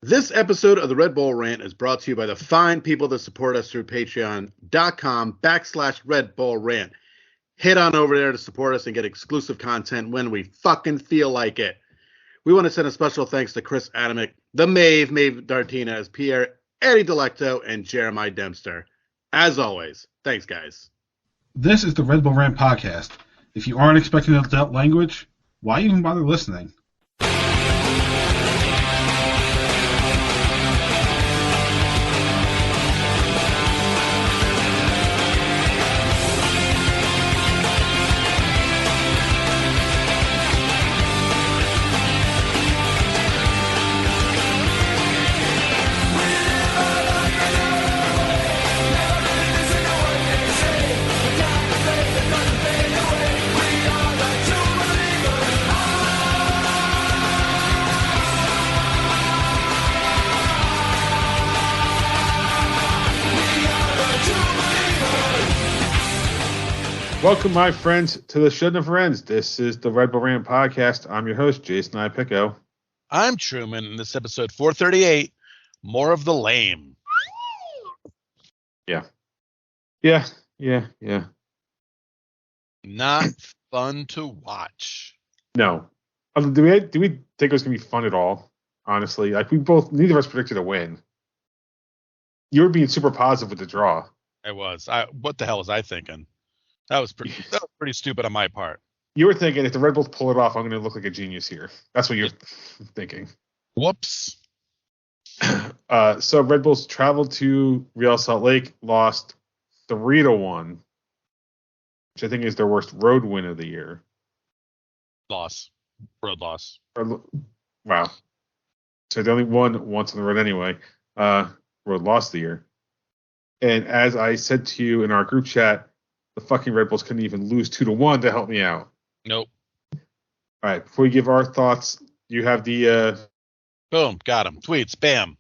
This episode of the Red Bull Rant is brought to you by the fine people that support us through patreon.com/Red Bull Rant. Head on over there to support us and get exclusive content when we fucking feel like it. We want to send a special thanks to Chris Adamick, the Maeve Dartinez, Pierre, Eddie Delecto, and Jeremiah Dempster. As always, thanks, guys. This is the Red Bull Rant podcast. If you aren't expecting adult language, why even bother listening? Welcome, my friends, to the Should Never Ends. This is the Red Bull Rant podcast. I'm your host, Jason Ipico. I'm Truman, and this episode 438, More of the Lame. Yeah. Not fun to watch. No. Do we think it was going to be fun at all? Honestly, like neither of us predicted a win. You were being super positive with the draw. I was. What the hell was I thinking? That was pretty stupid on my part. You were thinking, if the Red Bulls pull it off, I'm going to look like a genius here. That's what you're thinking. Whoops. So Red Bulls traveled to Real Salt Lake, lost 3-1, which I think is their worst road win of the year. Road loss. Wow. So they only won once on the road anyway. Road loss of the year. And as I said to you in our group chat, the fucking Red Bulls couldn't even lose 2-1 to help me out. Nope. All right. Before we give our thoughts, you have the boom, got him. Tweets, bam.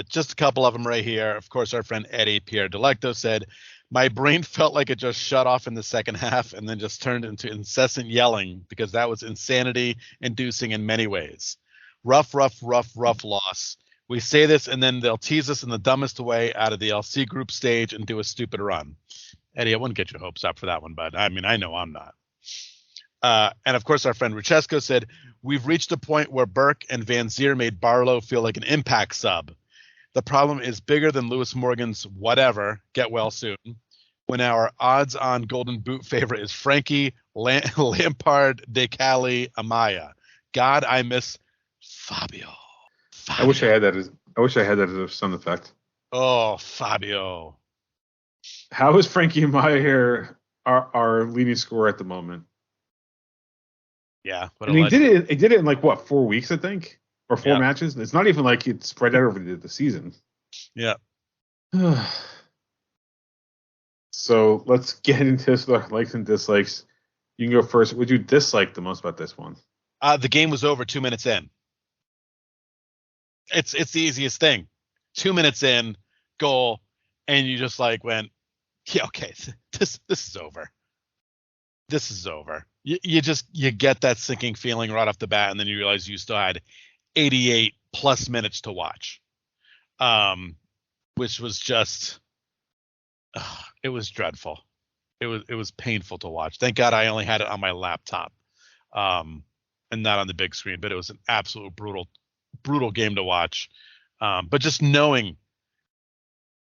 Just a couple of them right here. Of course, our friend Eddie Pierre Delecto said, "My brain felt like it just shut off in the second half and then just turned into incessant yelling because that was insanity-inducing in many ways. Rough loss. We say this and then they'll tease us in the dumbest way out of the LC group stage and do a stupid run." Eddie, I wouldn't get your hopes up for that one, but I mean, I know I'm not. And of course, our friend Ruchesco said, "We've reached a point where Burke and Van Zier made Barlow feel like an impact sub. The problem is bigger than Lewis Morgan's whatever, get well soon, when our odds-on Golden Boot favorite is Frankie Lampard de Cali Amaya. God, I miss Fabio. I wish I had that as a sound effect. Oh, Fabio. How is Frankie Amaya here our leading scorer at the moment? Yeah. And he did it in like, 4 weeks, I think? Or 4 matches? It's not even like it's spread out over the season. Yeah. So let's get into the likes and dislikes. You can go first. What would you dislike the most about this one? The game was over 2 minutes in. It's the easiest thing. 2 minutes in, goal, and you just like went, yeah, okay, this is over. This is over. You get that sinking feeling right off the bat, and then you realize you still had 88 plus minutes to watch, which was just, it was dreadful. It was painful to watch. Thank God I only had it on my laptop, and not on the big screen. But it was an absolute brutal game to watch. But just knowing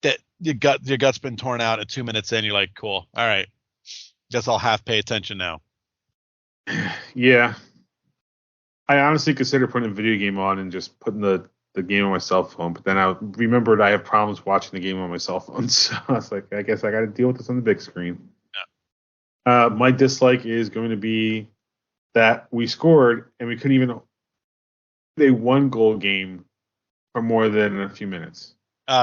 that your gut's been torn out at 2 minutes in, you're like, cool, all right, guess I'll half pay attention now. Yeah, I honestly considered putting a video game on and just putting the game on my cell phone, but then I remembered I have problems watching the game on my cell phone, so I was like, I guess I got to deal with this on the big screen. Yeah. My dislike is going to be that we scored and we couldn't even a 1-goal game for more than a few minutes.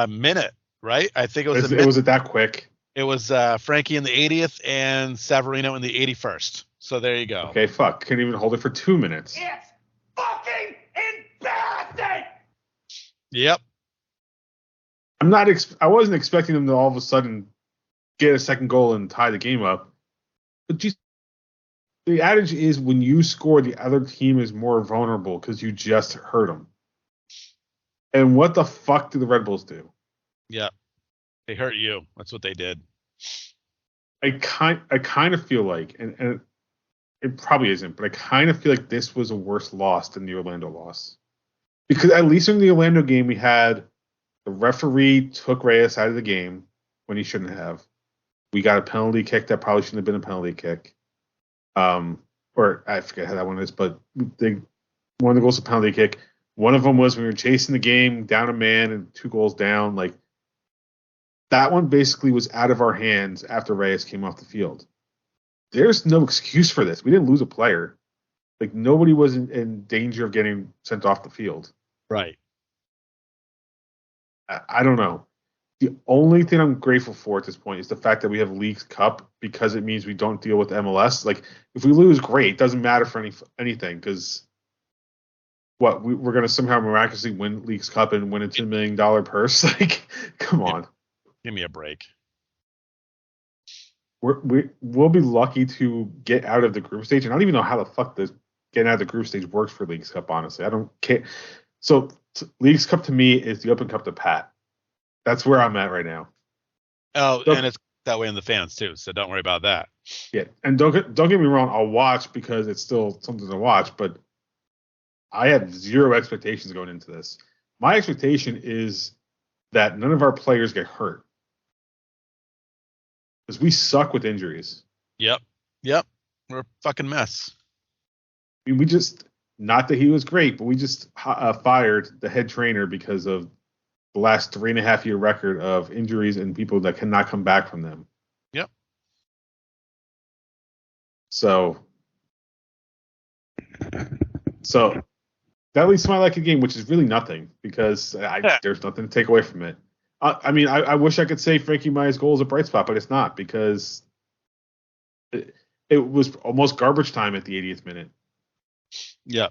Minute, right? I think it was. Was it that quick? It was Frankie in the 80th and Savarino in the 81st. So there you go. Okay, fuck. Couldn't even hold it for 2 minutes. It's fucking embarrassing. Yep. I wasn't expecting them to all of a sudden get a second goal and tie the game up. But the adage is when you score, the other team is more vulnerable because you just hurt them. And what the fuck do the Red Bulls do? Yeah. They hurt you. That's what they did. I kind of feel like, and it probably isn't, but I kind of feel like this was a worse loss than the Orlando loss. Because at least in the Orlando game, we had the referee took Reyes out of the game when he shouldn't have. We got a penalty kick that probably shouldn't have been a penalty kick. Or I forget how that one is, but one of the goals was a penalty kick. One of them was when we were chasing the game down a man and 2 goals down. Like, that one basically was out of our hands after Reyes came off the field. There's no excuse for this. We didn't lose a player. Like, nobody was in danger of getting sent off the field. Right. I don't know. The only thing I'm grateful for at this point is the fact that we have Leagues Cup, because it means we don't deal with MLS. Like, if we lose, great. It doesn't matter for anything, because we're going to somehow miraculously win Leagues Cup and win a $10 million purse? Like, come on. Give me a break. We'll be lucky to get out of the group stage. And I don't even know how the fuck this getting out of the group stage works for Leagues Cup, honestly. I don't care. So Leagues Cup to me is the Open Cup to Pat. That's where I'm at right now. Oh, and it's that way in the fans too, so don't worry about that. Yeah, and don't get me wrong, I'll watch because it's still something to watch, but I have zero expectations going into this. My expectation is that none of our players get hurt. Because we suck with injuries. Yep. We're a fucking mess. I mean, we just, not that he was great, but we just fired the head trainer because of the last 3.5 year record of injuries and people that cannot come back from them. Yep. So that leads to my lucky game, which is really nothing because there's nothing to take away from it. I mean, I wish I could say Frankie Maya's goal is a bright spot, but it's not, because it was almost garbage time at the 80th minute. Yeah.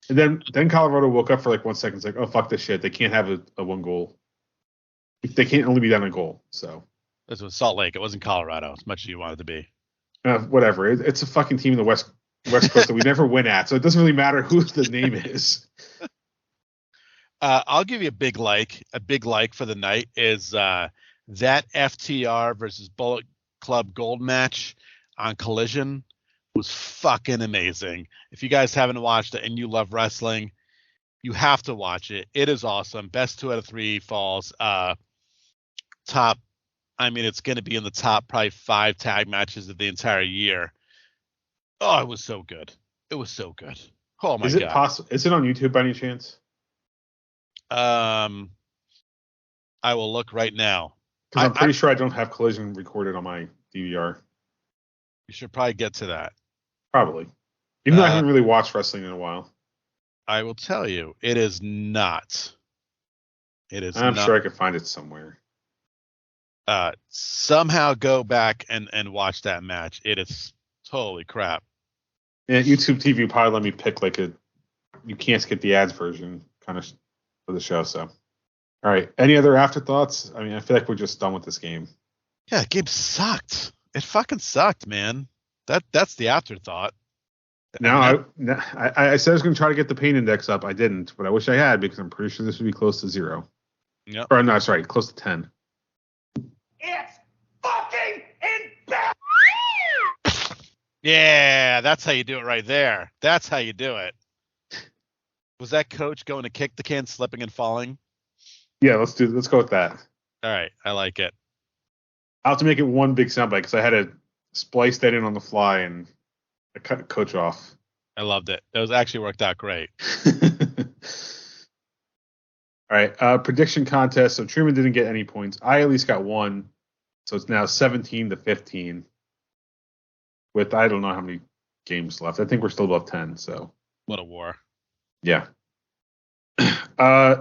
And then Colorado woke up for like 1 second. It's like, oh, fuck this shit. They can't have a 1 goal. They can't only be down a goal. So This was Salt Lake. It wasn't Colorado, as much as you wanted it to be. Whatever. It's a fucking team in the West Coast that we never win at, so it doesn't really matter who the name is. I'll give you a big like. A big like for the night is that FTR versus Bullet Club Gold match on Collision was fucking amazing. If you guys haven't watched it and you love wrestling, you have to watch it. It is awesome. Best 2 out of 3 falls. Top. I mean, it's going to be in the top probably 5 tag matches of the entire year. Oh, it was so good. It was so good. Oh my God. Is it possible? Is it on YouTube by any chance? I will look right now. Because I'm pretty sure I don't have Collision recorded on my DVR. You should probably get to that. Probably. Even though I haven't really watched wrestling in a while. I will tell you, it is not. I'm sure I could find it somewhere. Somehow go back and watch that match. It is totally crap. Yeah, YouTube TV will probably let me pick like you can't skip the ads version kind of for the show. So, all right. Any other afterthoughts? I mean, I feel like we're just done with this game. Yeah, the game sucked. It fucking sucked, man. That's the afterthought. I said I was going to try to get the pain index up. I didn't, but I wish I had, because I'm pretty sure this would be close to 0. Yep. Or no, sorry, close to 10. It's fucking embarrassing! Yeah, that's how you do it right there. That's how you do it. Was that coach going to kick the can, slipping and falling? Yeah, let's go with that. All right, I like it. I'll have to make it one big soundbite because I had to splice that in on the fly and I cut coach off. I loved it. It was actually worked out great. All right, prediction contest. So Truman didn't get any points. I at least got 1, so it's now 17-15. With I don't know how many games left. I think we're still above 10. So What a war. yeah.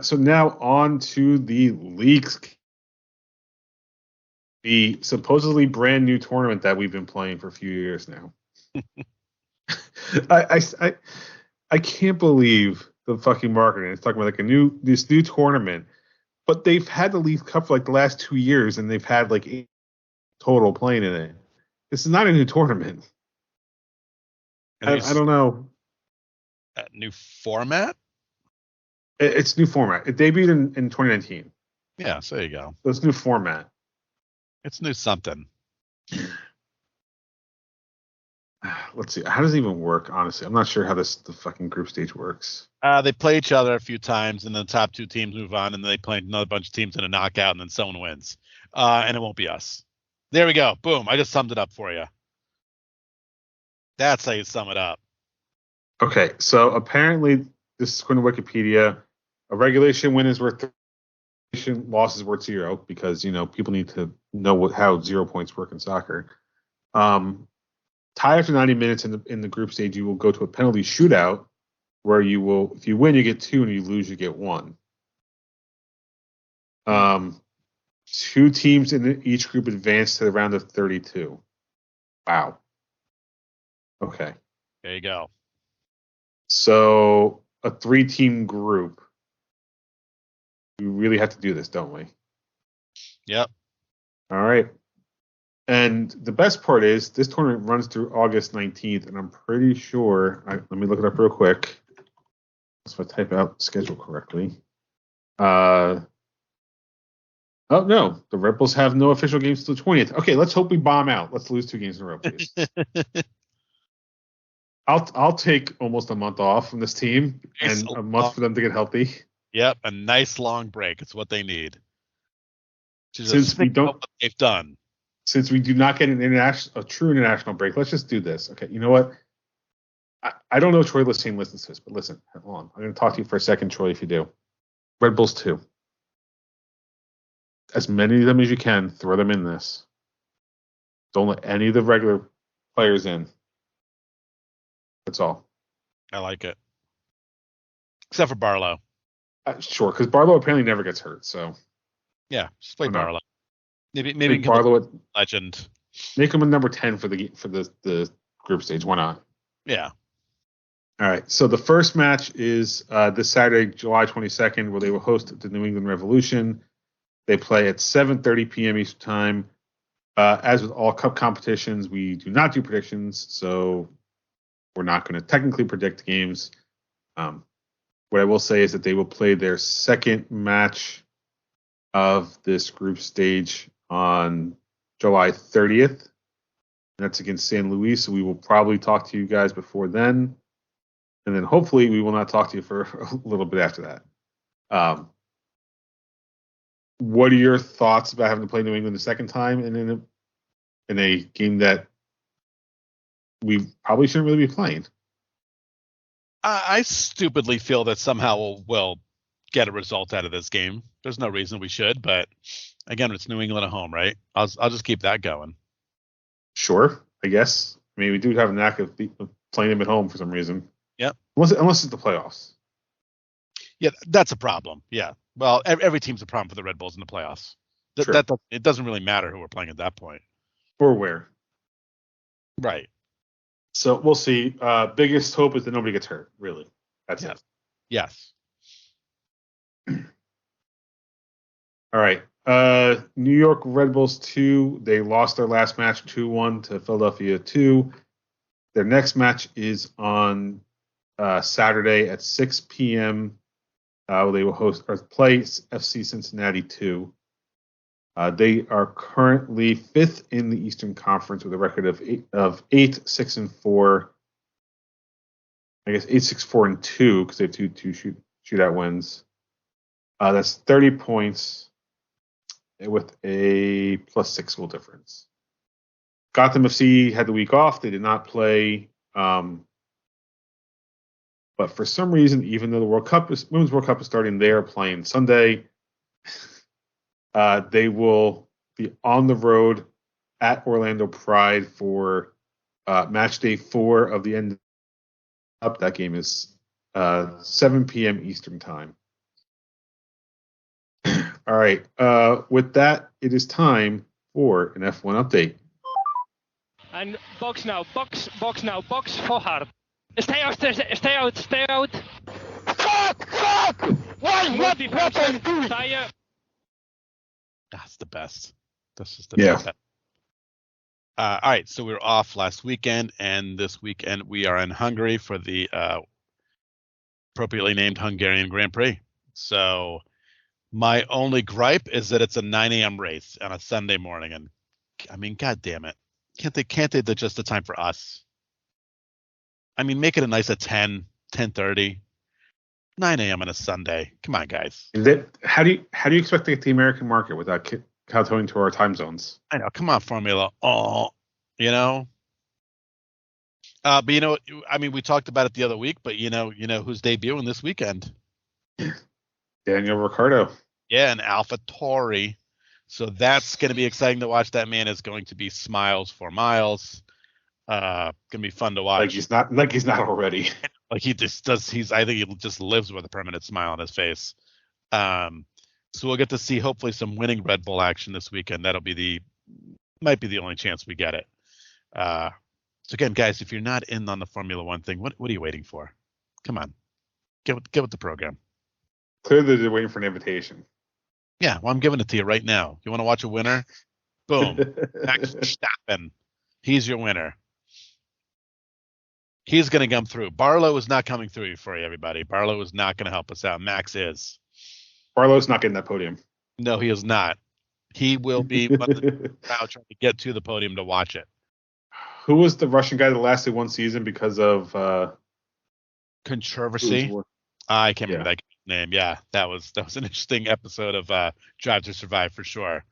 So now on to the leagues. The supposedly brand new tournament that we've been playing for a few years now. I can't believe the fucking marketing. It's talking about like this new tournament, but they've had the League Cup for like the last 2 years, and they've had like 8 total playing in it. This is not a new tournament. I don't know. A new format? It's new format. It debuted in 2019. Yeah, so there you go. So it's new format. It's new something. Let's see. How does it even work? Honestly, I'm not sure how the fucking group stage works. They play each other a few times, and then the top 2 teams move on, and then they play another bunch of teams in a knockout, and then someone wins. And it won't be us. There we go. Boom. I just summed it up for you. That's how you sum it up. Okay, so apparently this is according to Wikipedia. A regulation win is worth 3, loss is worth 0 because people need to know how 0 points work in soccer. Tie after 90 minutes in the group stage, you will go to a penalty shootout where you will, if you win, you get 2, and you lose, you get 1. 2 teams in each group advance to the round of 32. Wow. Okay. There you go. So a 3-team group. We really have to do this, don't we? Yep. All right. And the best part is this tournament runs through August 19th, and I'm pretty sure. Let me look it up real quick. So if I type out schedule correctly. Oh no, the Red Bulls have no official games till the 20th. Okay, let's hope we bomb out. Let's lose 2 games in a row, please. I'll take almost a month off from this team and a month for them to get healthy. Yep, a nice long break. It's what they need. Since we don't, what they've done. Since we do not get a true international break, let's just do this. Okay, you know what? I don't know if Troy Listine listens to this, but listen, hold on. I'm going to talk to you for a second, Troy, if you do. Red Bulls 2. As many of them as you can, throw them in this. Don't let any of the regular players in. That's all. I like it. Except for Barlow. Sure, because Barlow apparently never gets hurt, so. Yeah, just play Barlow. Maybe Barlow at legend. Make him a number 10 for the group stage. Why not? Yeah. All right. So the first match is this Saturday, July 22nd, where they will host the New England Revolution. They play at 7:30 p.m. Eastern Time. As with all Cup competitions, we do not do predictions, so we're not going to technically predict games. What I will say is that they will play their second match of this group stage on July 30th. That's against San Luis, so we will probably talk to you guys before then. And then hopefully we will not talk to you for a little bit after that. What are your thoughts about having to play New England the second time and in a game that we probably shouldn't really be playing? I stupidly feel that somehow we'll get a result out of this game. There's no reason we should, but again, it's New England at home, right? I'll just keep that going. Sure, I guess. I mean, we do have a knack of playing them at home for some reason. Yep. Unless it's the playoffs. Yeah, that's a problem. Yeah. Well, every team's a problem for the Red Bulls in the playoffs. It doesn't really matter who we're playing at that point. Or where. Right. So we'll see. Biggest hope is that nobody gets hurt, really. That's it. Yes. All right. New York Red Bulls 2. They lost their last match 2-1 to Philadelphia 2. Their next match is on Saturday at 6 p.m. They will play FC Cincinnati 2. They are currently 5th in the Eastern Conference with a record of 8-6-4. I guess 8-6-4-2 because they have two shootout wins. That's 30 points with a +6 goal difference. Gotham FC had the week off. They did not play. But for some reason, even though the Women's World Cup is starting, they are playing Sunday. They will be on the road at Orlando Pride for match day 4 of the end. That game is 7 p.m. Eastern Time. All right. With that, it is time for an F1 update. And box now, box for hard. Stay out. Fuck! What happened? Tire. That's the best. That's just the best. All right, so we were off last weekend, and this weekend we are in Hungary for the appropriately named Hungarian Grand Prix. So my only gripe is that it's a 9 a.m. race on a Sunday morning, and I mean, God damn it, can't they adjust the time for us? I mean, make it a nice at 10, 10:30, 9 a.m. on a Sunday. Come on, guys. How do you expect to get the American market without kowtowing to our time zones? I know. Come on, Formula. Oh, you know. But you know, I mean, we talked about it the other week, but you know who's debuting this weekend? Daniel Ricciardo. Yeah, and AlphaTauri. So that's going to be exciting to watch. That man is going to be smiles for miles. Going to be fun to watch. Like he's not already. Like he just does. I think he just lives with a permanent smile on his face. So we'll get to see hopefully some winning Red Bull action this weekend. Might be the only chance we get it. So again, guys, if you're not in on the Formula One thing, what are you waiting for? Come on, get with the program. Clearly, they're waiting for an invitation. Yeah, well, I'm giving it to you right now. You want to watch a winner? Boom, Max Verstappen. He's your winner. He's going to come through. Barlow is not coming through for you, everybody. Barlow is not going to help us out. Max is. Barlow's not getting that podium. No, he is not. He will be one of the crowd trying to get to the podium to watch it. Who was the Russian guy that lasted one season because of controversy? I can't remember that name. Yeah, that was an interesting episode of Drive to Survive for sure.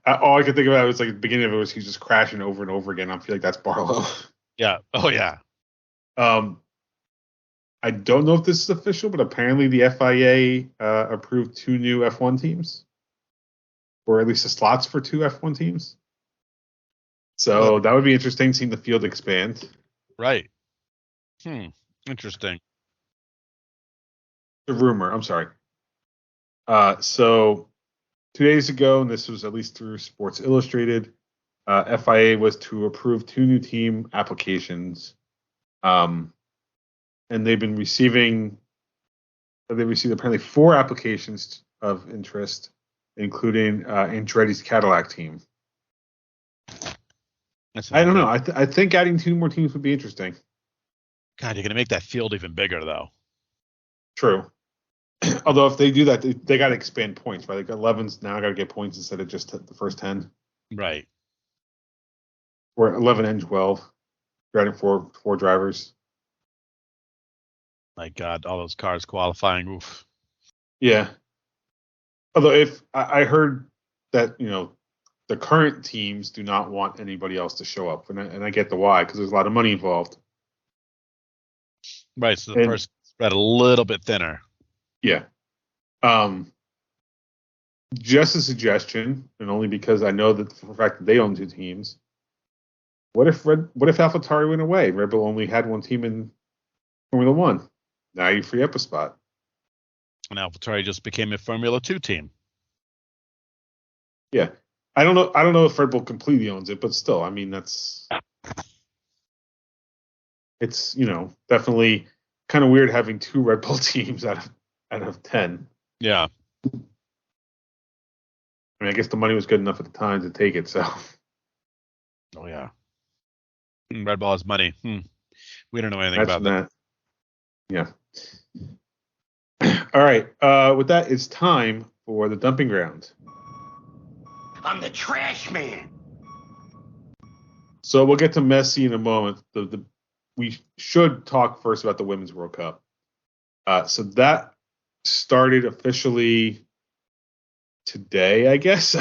All I could think about was like the beginning of it was he's just crashing over and over again. I feel like that's Barlow. Yeah. Oh yeah. I don't know if this is official, but apparently the FIA approved 2 new F1 teams, or at least the slots for 2 F1 teams. So that would be interesting, seeing the field expand. Right. Interesting. The rumor. I'm sorry. So 2 days ago, and this was at least through Sports Illustrated, FIA was to approve 2 new team applications. And they've been receiving apparently 4 applications of interest, including Andretti's Cadillac team. I don't know. I think adding 2 more teams would be interesting. God, you're going to make that field even bigger, though. True. Although if they do that, they got to expand points, right? Like 11's now got to get points instead of just the first 10. Right. Or 11 and 12. You're adding 4 drivers. My God, all those cars qualifying. Oof. Yeah. Although if I heard that, the current teams do not want anybody else to show up, and I get the why, because there's a lot of money involved. Right, so the person spread a little bit thinner. Yeah. Just a suggestion, and only because I know that for the fact that they own 2 teams. What if AlphaTauri went away? Red Bull only had 1 team in Formula One. Now you free up a spot. And AlphaTauri just became a Formula 2 team. Yeah. I don't know if Red Bull completely owns it, but still, I mean, it's definitely kind of weird having 2 Red Bull teams out of 10. Yeah. I mean, I guess the money was good enough at the time to take it, so. Oh yeah. Red Bull has money. We don't know anything about that. Yeah. All right. With that, it's time for the dumping ground. I'm the trash man. So we'll get to Messi in a moment. We should talk first about the Women's World Cup. So that started officially today, I guess.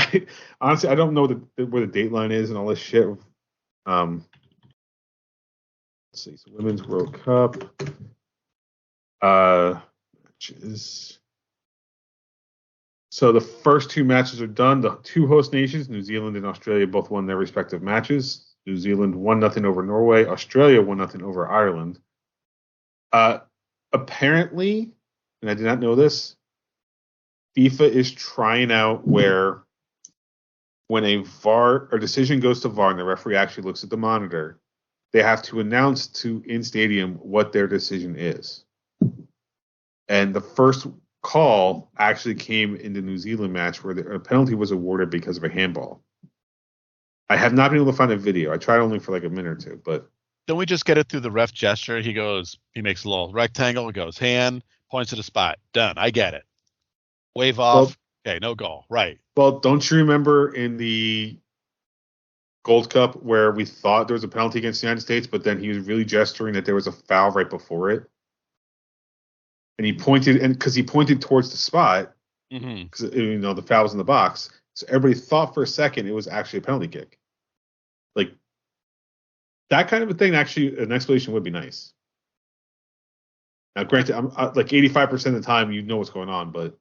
Honestly, I don't know where the dateline is and all this shit. Let's see. So Women's World Cup. So the first 2 matches are done. The 2 host nations, New Zealand and Australia, both won their respective matches. New Zealand 1-0 over Norway. Australia 1-0 over Ireland. Apparently, and I did not know this, FIFA is trying out where when a VAR or decision goes to VAR and the referee actually looks at the monitor, they have to announce in stadium what their decision is. And the first call actually came in the New Zealand match where a penalty was awarded because of a handball. I have not been able to find a video. I tried only for like a minute or 2, but Don't we just get it through the ref gesture? He makes a little rectangle, goes hand, points to the spot. Done. I get it. Wave off. Okay, no goal. Right. Well, don't you remember in the Gold Cup where we thought there was a penalty against the United States, but then he was really gesturing that there was a foul right before it? And he pointed, and because he pointed towards the spot, because the foul was in the box, so everybody thought for a second it was actually a penalty kick. Like that kind of a thing. Actually, an explanation would be nice. Now, granted, I'm like 85% of the time you know what's going on, but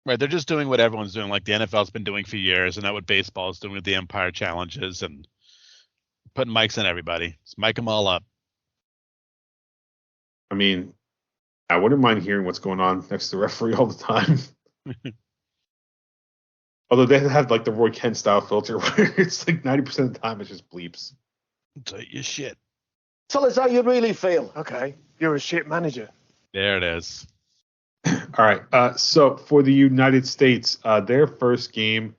right, they're just doing what everyone's doing, like the NFL's been doing for years, and that's what baseball is doing with the Empire Challenges and putting mics on everybody. Just mic them all up. I mean, I wouldn't mind hearing what's going on next to the referee all the time. Although they have like the Roy Kent style filter where it's like 90% of the time it just bleeps. So you shit. Tell us how you really feel. Okay, you're a shit manager. There it is. All right. So for the United States, their first game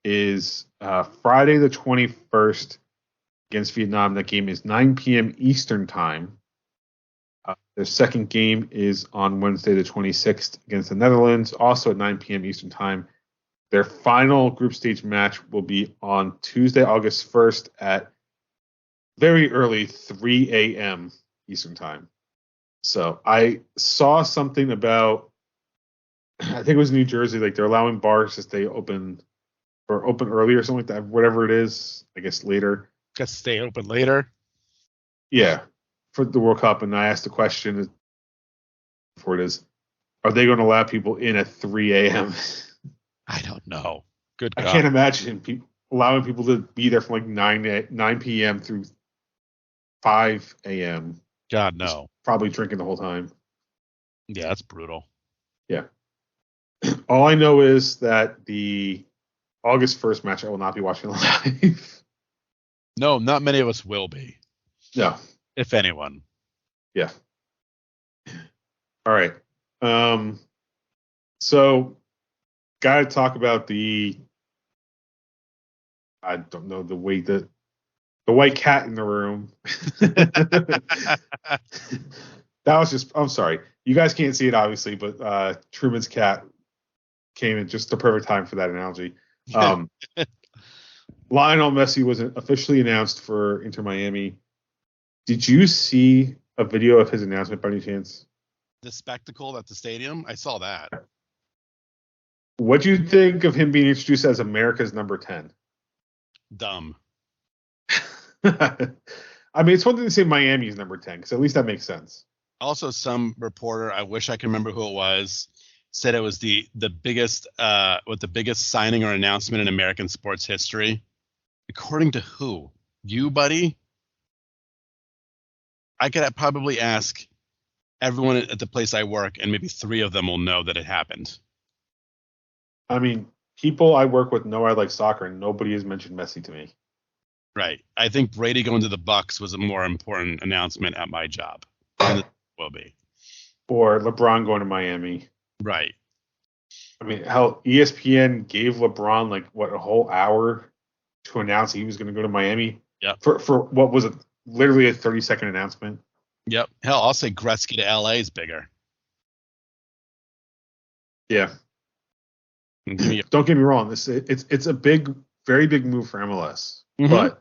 is Friday the 21st against Vietnam. That game is 9 p.m. Eastern time. Their second game is on Wednesday the 26th against the Netherlands, also at 9 p.m. Eastern time. Their final group stage match will be on Tuesday, August 1st at very early 3 a.m. Eastern time. So I saw something about, I think it was New Jersey, like they're allowing bars to stay open or open early or something like that, whatever it is, I guess later. Guess stay open later. Yeah, for the World Cup. And I asked the question before it is, are they going to allow people in at 3 a.m.? I don't know. Good God. I can't imagine allowing people to be there from like 9 p.m. through 5 a.m. God, no. Probably drinking the whole time. Yeah, that's brutal. Yeah. All I know is that the August 1st match I will not be watching live. No, not many of us will be. No. If anyone. Yeah. All right. So, got to talk about I don't know, the white cat in the room. That was just, I'm sorry. You guys can't see it, obviously, but Truman's cat came in just the perfect time for that analogy. Lionel Messi was officially announced for Inter Miami. Did you see a video of his announcement by any chance? The spectacle at the stadium? I saw that. What do you think of him being introduced as America's number 10? Dumb. I mean, it's one thing to say Miami's number 10, because at least that makes sense. Also, some reporter, I wish I could remember who it was, said it was the biggest signing or announcement in American sports history. According to who? You, buddy? I could probably ask everyone at the place I work, and maybe 3 of them will know that it happened. I mean, people I work with know I like soccer, and nobody has mentioned Messi to me. Right. I think Brady going to the Bucks was a more important announcement at my job. And it will be. Or LeBron going to Miami. Right. I mean, hell, ESPN gave LeBron a whole hour to announce he was going to go to Miami. Yep. For what was it? Literally a 30-second announcement. Yep. Hell, I'll say Gretzky to LA is bigger. Yeah. Don't get me wrong. It's a big, very big move for MLS, but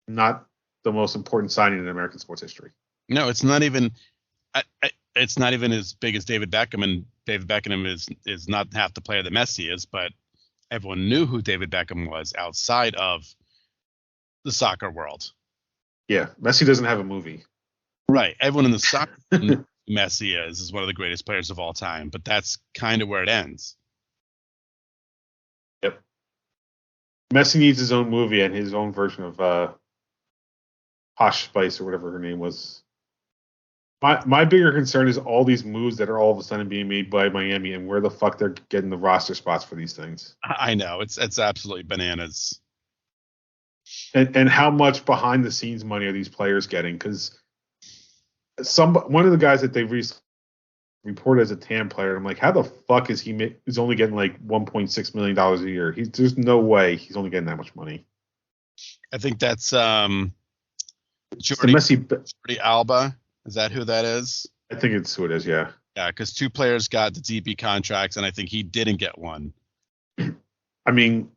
not the most important signing in American sports history. No, it's not even. It's not even as big as David Beckham, and David Beckham is not half the player that Messi is. But everyone knew who David Beckham was outside of the soccer world. Yeah, Messi doesn't have a movie. Right. Everyone in the soccer Messi is one of the greatest players of all time, but that's kind of where it ends. Yep. Messi needs his own movie and his own version of Posh Spice or whatever her name was. My bigger concern is all these moves that are all of a sudden being made by Miami and where the fuck they're getting the roster spots for these things. I know. It's absolutely bananas. And how much behind the scenes money are these players getting? Because one of the guys that they've recently reported as a TAM player, I'm like, how the fuck is he's only getting like $1.6 million a year? There's no way he's only getting that much money. I think that's It's the Jordi Messi. Alba. Is that who that is? I think it's who it is. Yeah. Yeah, because 2 players got the DP contracts, and I think he didn't get one. I mean,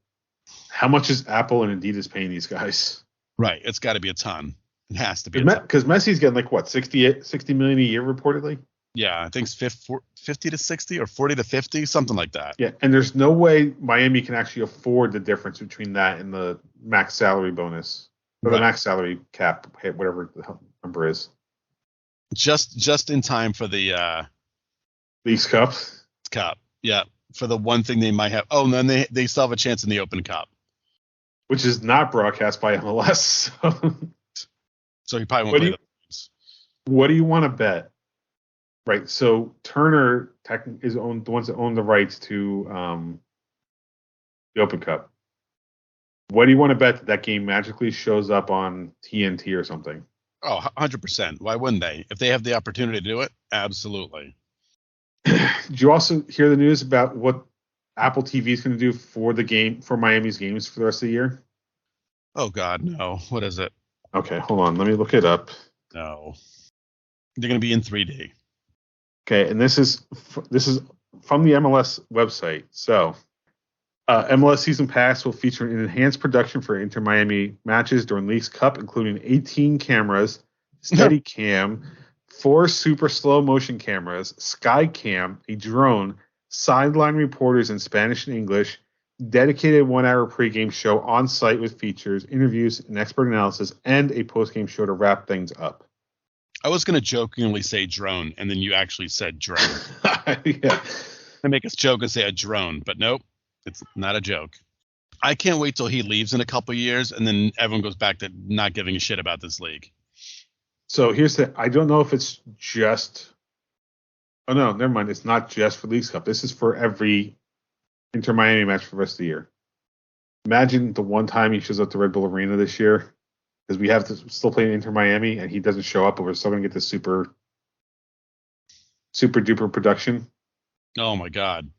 how much is Apple and Adidas paying these guys? Right. It's got to be a ton. It has to be a ton. Because Messi's getting like what, 60 million a year reportedly? Yeah, I think it's 50 to 60 or 40 to 50, something like that. Yeah, and there's no way Miami can actually afford the difference between that and the max salary bonus or the max salary cap, whatever the number is. Just in time for the Leagues Cup. Cup. Yeah, for the one thing they might have. Oh, and then they still have a chance in the Open Cup, which is not broadcast by MLS. So he probably won't play the games. What do you want to bet? Right, so Turner is the ones that own the rights to the Open Cup. What do you want to bet that game magically shows up on TNT or something? Oh, 100%. Why wouldn't they? If they have the opportunity to do it, absolutely. Did you also hear the news about what Apple TV is going to do for Miami's games for the rest of the year? Oh God, no. What is it? Okay, hold on. Let me look it up. No. They're going to be in 3D. Okay, and this is from the MLS website. So, MLS Season Pass will feature an enhanced production for Inter Miami matches during Leagues Cup, including 18 cameras, Steadicam, 4 super slow motion cameras, Skycam, a drone, sideline reporters in Spanish and English, dedicated 1-hour pregame show on site with features, interviews, and expert analysis, and a postgame show to wrap things up. I was going to jokingly say drone, and then you actually said drone. Yeah. To make us joke and say a drone, but nope, it's not a joke. I can't wait till he leaves in a couple years, and then everyone goes back to not giving a shit about this league. So I don't know if it's just. Oh no, never mind. It's not just for Leagues Cup. This is for every Inter Miami match for the rest of the year. Imagine the one time he shows up to Red Bull Arena this year, because we have to still play Inter Miami, and he doesn't show up, but we're still going to get this super duper production. Oh my God.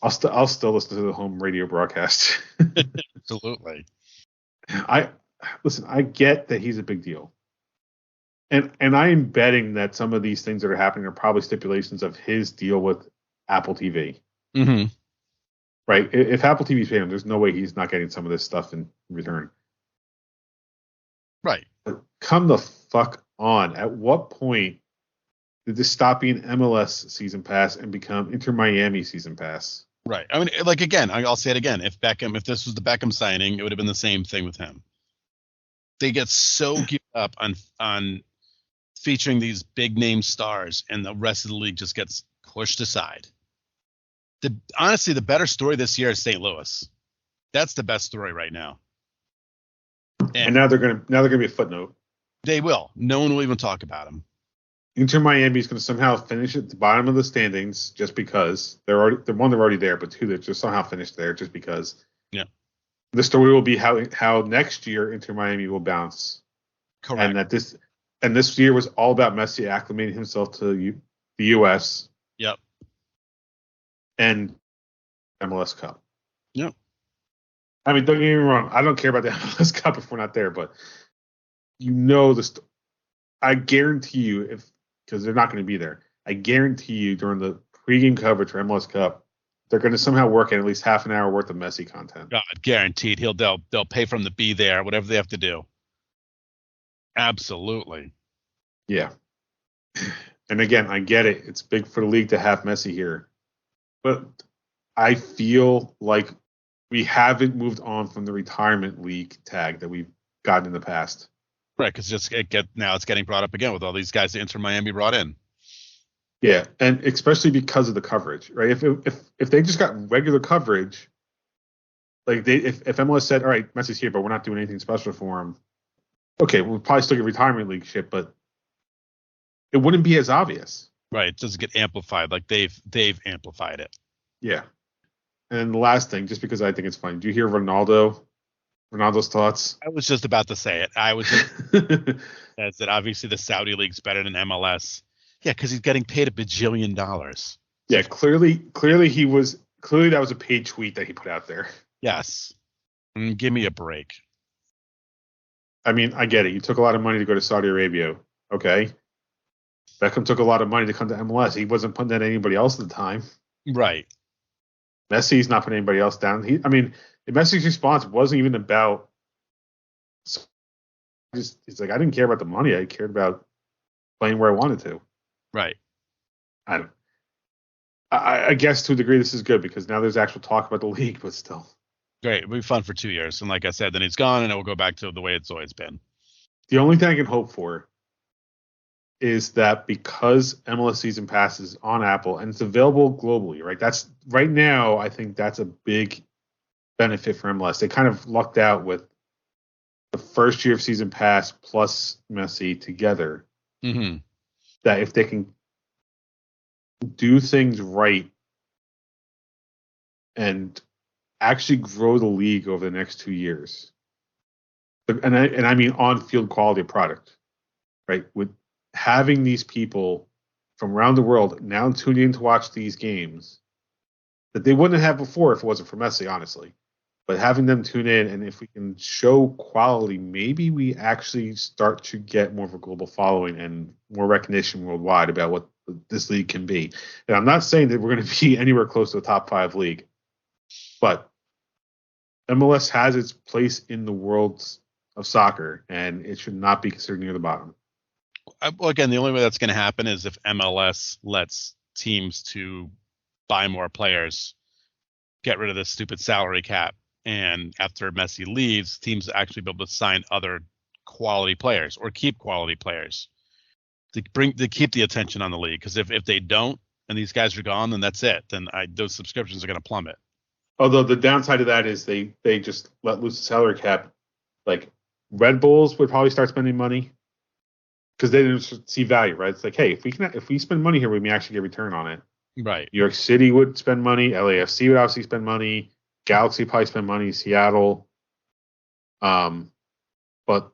I'll still listen to the home radio broadcast. Absolutely. I get that he's a big deal. And I am betting that some of these things that are happening are probably stipulations of his deal with Apple TV. Mm-hmm. Right? If Apple TV's paying him, there's no way he's not getting some of this stuff in return. Right. But come the fuck on. At what point did this stop being MLS season pass and become Inter Miami season pass? Right. I mean, like, again, I'll say it again. If this was the Beckham signing, it would have been the same thing with him. They get so geared up on featuring these big name stars, and the rest of the league just gets pushed aside. Honestly, the better story this year is St. Louis. That's the best story right now. And now they're gonna be a footnote. They will. No one will even talk about them. Inter Miami is going to somehow finish at the bottom of the standings just because they're already there, but 2 that just somehow finish there just because. Yeah. The story will be how next year Inter Miami will bounce. Correct. And that this year was all about Messi acclimating himself to the U.S. Yep. And MLS Cup. Yep. I mean, don't get me wrong. I don't care about the MLS Cup if we're not there, but I guarantee you, because they're not going to be there, I guarantee you during the pregame coverage for MLS Cup, they're going to somehow work in at least half an hour worth of Messi content. God, guaranteed. They'll pay for him to be there, whatever they have to do. Absolutely. Yeah. And again, I get it. It's big for the league to have Messi here. But I feel like we haven't moved on from the retirement league tag that we've gotten in the past. Right, because now it's getting brought up again with all these guys that Inter Miami brought in. Yeah, and especially because of the coverage, right? If they just got regular coverage, like if MLS said, all right, Messi's here, but we're not doing anything special for him, okay, we'll probably still get retirement league shit, but it wouldn't be as obvious. Right, it doesn't get amplified like they've amplified it. Yeah. And then the last thing, just because I think it's funny, do you hear Ronaldo's thoughts? I was just about to say it. I was just that's that obviously the Saudi league's better than MLS. Yeah, because he's getting paid $1 bajillion. Yeah, clearly that was a paid tweet that he put out there. Yes. Give me a break. I mean, I get it. You took a lot of money to go to Saudi Arabia. Okay. Beckham took a lot of money to come to MLS. He wasn't putting that on anybody else at the time. Right. Messi's not putting anybody else down. Messi's response wasn't even about. He's like, I didn't care about the money. I cared about playing where I wanted to. Right. I guess to a degree this is good because now there's actual talk about the league, but still. Great. It'll be fun for 2 years. And like I said, then he's gone and it will go back to the way it's always been. The only thing I can hope for is that because MLS Season Pass is on Apple and it's available globally, right? That's right now, I think that's a big benefit for MLS. They kind of lucked out with the first year of Season Pass plus Messi together. Mm-hmm. That if they can do things right and actually grow the league over the next 2 years, and I mean on-field quality of product, right? With having these people from around the world now tuning in to watch these games that they wouldn't have before if it wasn't for Messi, honestly. But having them tune in, and if we can show quality, maybe we actually start to get more of a global following and more recognition worldwide about what this league can be. And I'm not saying that we're going to be anywhere close to a top 5 league, but MLS has its place in the world of soccer, and it should not be considered near the bottom. Well, again, the only way that's going to happen is if MLS lets teams to buy more players, get rid of this stupid salary cap, and after Messi leaves, teams actually be able to sign other quality players or keep quality players to keep the attention on the league. Because if they don't and these guys are gone, then that's it. Then those subscriptions are going to plummet. Although the downside of that is they just let loose the salary cap. Like Red Bulls would probably start spending money because they didn't see value, right? It's like, hey, if we spend money here, we may actually get return on it. Right. New York City would spend money. LAFC would obviously spend money. Galaxy probably spend money. Seattle. But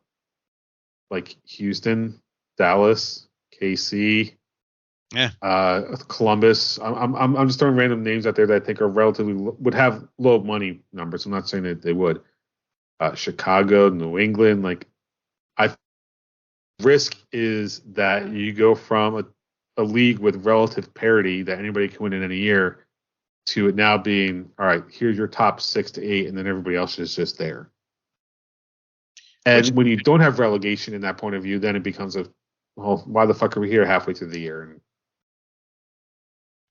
like Houston, Dallas, KC, Columbus. I'm just throwing random names out there that I think are relatively would have low money numbers. I'm not saying that they would. Chicago, New England, risk is that you go from a league with relative parity that anybody can win in any year to it now being, all right, here's your top 6 to 8, and then everybody else is just there. And when you don't have relegation in that point of view, then it becomes why the fuck are we here halfway through the year?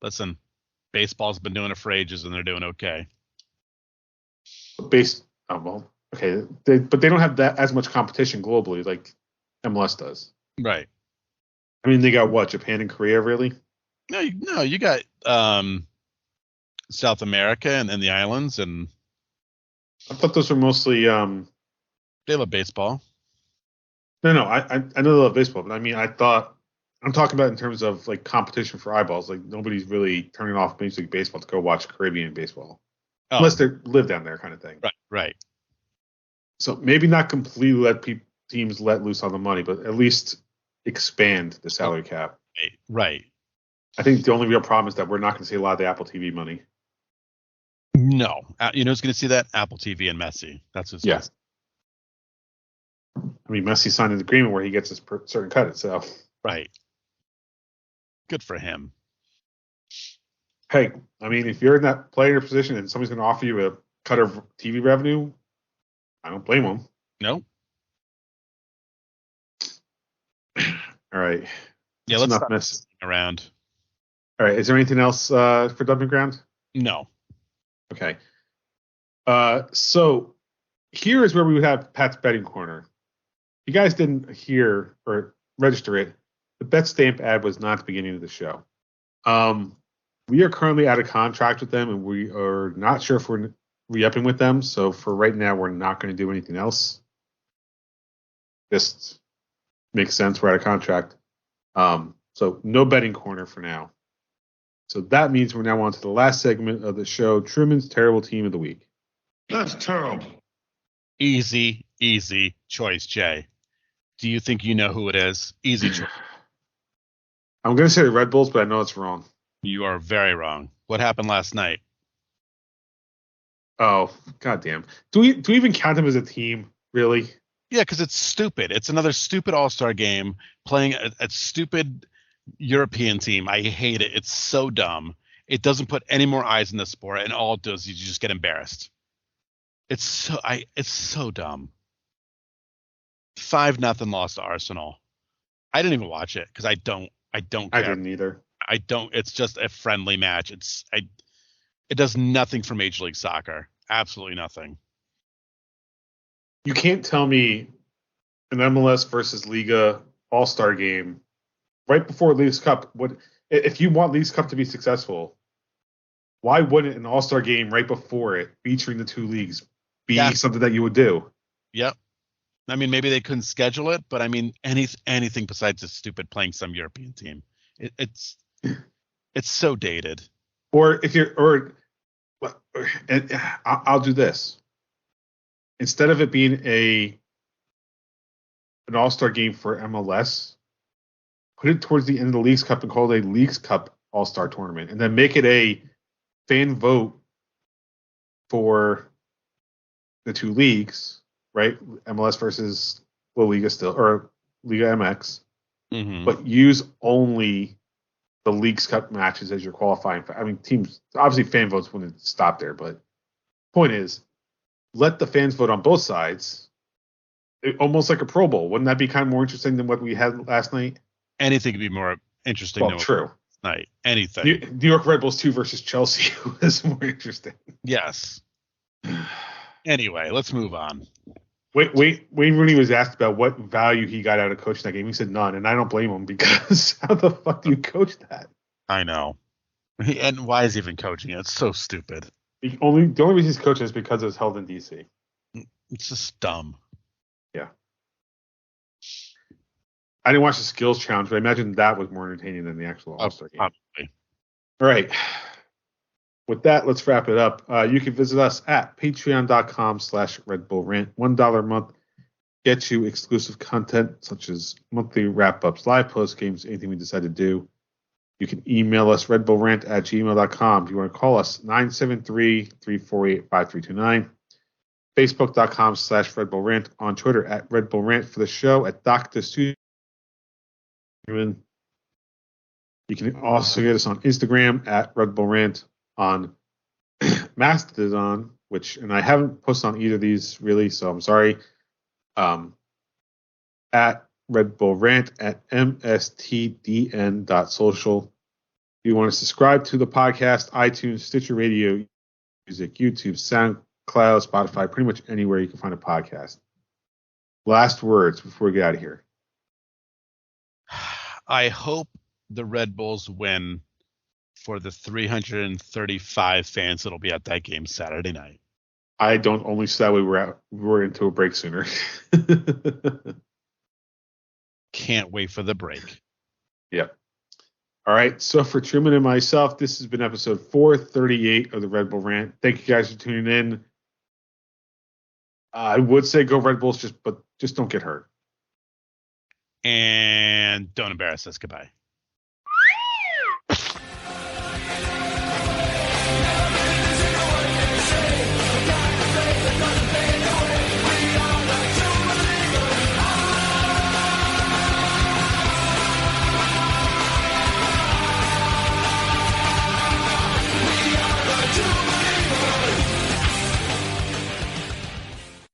Listen, baseball's been doing it for ages, and they're doing okay. Okay, but they don't have that as much competition globally like MLS does. Right. I mean, they got what, Japan and Korea, really? No, you got South America and the islands, and I thought those were mostly they love baseball. No, I know they love baseball, but I mean, I'm talking about in terms of like competition for eyeballs. Like nobody's really turning off Major League Baseball to go watch Caribbean baseball, unless they live down there, kind of thing. Right. So maybe not completely let teams let loose on the money, but at least expand the salary cap. Right. I think the only real problem is that we're not going to see a lot of the Apple TV money. No, you know who's going to see that? Apple TV and Messi. That's who's. Yes. I mean, Messi signed an agreement where he gets a certain cut. So. Right. Good for him. Hey, I mean, if you're in that player position and somebody's going to offer you a cut of TV revenue, I don't blame them. No. All right. Yeah, let's stop messing around. All right. Is there anything else for Dumping Ground? No. Okay. So here is where we would have Pat's betting corner. If you guys didn't hear or register it, the bet stamp ad was not at the beginning of the show. We are currently out of contract with them, and we are not sure if we're re-upping with them. So for right now, we're not going to do anything else. Just makes sense. We're out of contract. So no betting corner for now. So that means we're now on to the last segment of the show, Truman's Terrible Team of the Week. That's terrible. Easy choice, Jay. Do you think you know who it is? Easy choice. I'm going to say the Red Bulls, but I know it's wrong. You are very wrong. What happened last night? Oh, goddamn. Do we even count them as a team, really? Yeah, because it's stupid. It's another stupid All-Star game playing a stupid European team. I hate it. It's so dumb. It doesn't put any more eyes in the sport, and all it does is you just get embarrassed. It's so dumb. 5-0 loss to Arsenal. I didn't even watch it because I don't care. I didn't either. I don't. It's just a friendly match. It does nothing for Major League Soccer. Absolutely nothing. You can't tell me an MLS versus Liga All-Star game right before Leagues Cup. If you want Leagues Cup to be successful, why wouldn't an All-Star game right before it, featuring the two leagues, be something that you would do? Yep. I mean, maybe they couldn't schedule it, but I mean, anything besides this stupid playing some European team. It's so dated. And I'll do this. Instead of it being an All-Star game for MLS, put it towards the end of the Leagues Cup and call it a Leagues Cup All-Star tournament, and then make it a fan vote for the two leagues, right? MLS versus La Liga still, or Liga MX, but use only the Leagues Cup matches as your qualifying. I mean, teams, obviously fan votes wouldn't stop there, but point is, let the fans vote on both sides, almost like a Pro Bowl. Wouldn't that be kind of more interesting than what we had last night? Anything could be more interesting than true. Last night. Anything. New York Red Bulls 2 versus Chelsea was more interesting. Yes. Anyway, let's move on. Wayne Rooney was asked about what value he got out of coaching that game. He said none, and I don't blame him, because how the fuck do you coach that? I know. And why is he even coaching it? It's so stupid. The only reason he's coaching is because it was held in D.C. It's just dumb. Yeah. I didn't watch the skills challenge, but I imagine that was more entertaining than the actual All-Star game. Probably. All right. With that, let's wrap it up. You can visit us at patreon.com/Red Bull Rant. $1 a month gets you exclusive content such as monthly wrap-ups, live post games, anything we decide to do. You can email us, redbullrant@gmail.com. If you want to call us, 973-348-5329. Facebook.com/Red Bull Rant. On Twitter at Red Bull Rant for the show, at Dr. Studio. You can also get us on Instagram at Red Bull Rant, on Mastodon, and I haven't posted on either of these really, so I'm sorry. At Red Bull Rant, at mstdn.social. If you want to subscribe to the podcast, iTunes, Stitcher Radio, Music, YouTube, SoundCloud, Spotify, pretty much anywhere you can find a podcast. Last words before we get out of here. I hope the Red Bulls win for the 335 fans that'll be at that game Saturday night. I don't only say that we were into a break sooner. Can't wait for the break. Yep. All right. So for Truman and myself, this has been episode 438 of the Red Bull Rant. Thank you guys for tuning in. I would say go Red Bulls, but just don't get hurt. And don't embarrass us. Goodbye.